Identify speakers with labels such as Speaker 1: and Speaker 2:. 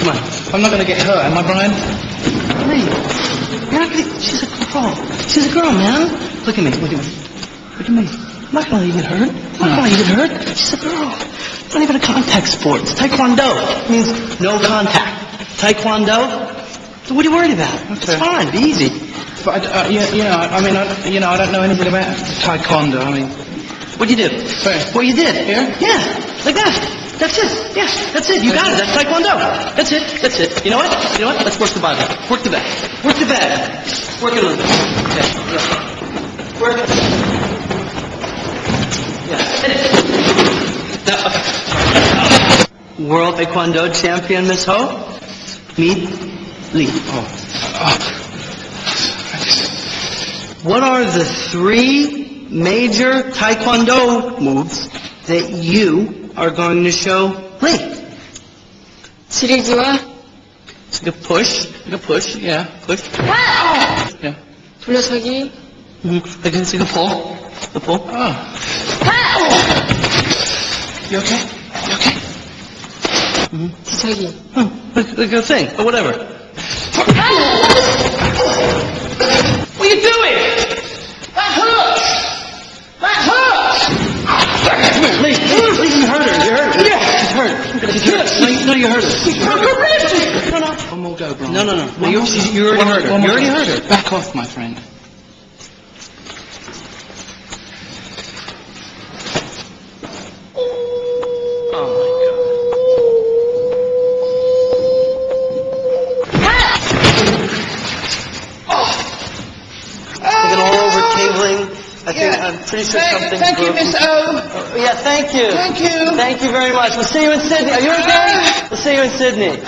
Speaker 1: Come on. I'm not going to get hurt, am I, Brian?
Speaker 2: Lee, you're not gonna... She's a girl. She's a girl, man. Look at me. Look at me. Look at me. I'm not gonna let you get hurt. I'm not gonna let you get hurt. She's a girl. It's not even a contact sport. It's Taekwondo. It means no contact. Taekwondo? So what are you worried about?
Speaker 1: Okay.
Speaker 2: It's fine. Be easy.
Speaker 1: But, I don't know anything about Taekwondo. I mean...
Speaker 2: What'd you do?
Speaker 1: Where?
Speaker 2: What you did?
Speaker 1: Here?
Speaker 2: Yeah, like that. That's it. Yeah, that's it. You got it. That's Taekwondo. That's it. That's it. You know what? You know what? Let's work the body. Work the back. Work the back. Work it a little bit. Yeah. Work it. Yeah. Hit it. Now, World Taekwondo champion, Miss Ho. Meet Lee. What are the 3 major Taekwondo moves that you are going to show Lee?
Speaker 3: 지리지와
Speaker 2: It's like a push. Like a push. Yeah. Push. Yeah.
Speaker 3: 돌려서기
Speaker 2: Like it's like a pull. A pull. You okay? You okay?
Speaker 3: 뒤차기
Speaker 2: Like a thing. Or whatever. What are you doing? That hurts! That hurts! Lee, you hurt her. You hurt her. Yeah. She's hurt. She's hurt. No, you hurt her. No.
Speaker 1: One more go, Brian.
Speaker 2: No. You already hurt her. You already hurt her.
Speaker 1: Back off, my friend.
Speaker 2: Looking all over tingling. I'm pretty sure something's
Speaker 1: Thank you,
Speaker 2: broken.
Speaker 1: Miss O.
Speaker 2: Yeah, thank you.
Speaker 1: Thank you.
Speaker 2: Thank you very much. We'll see you in Sydney. Are you okay? We'll see you in Sydney.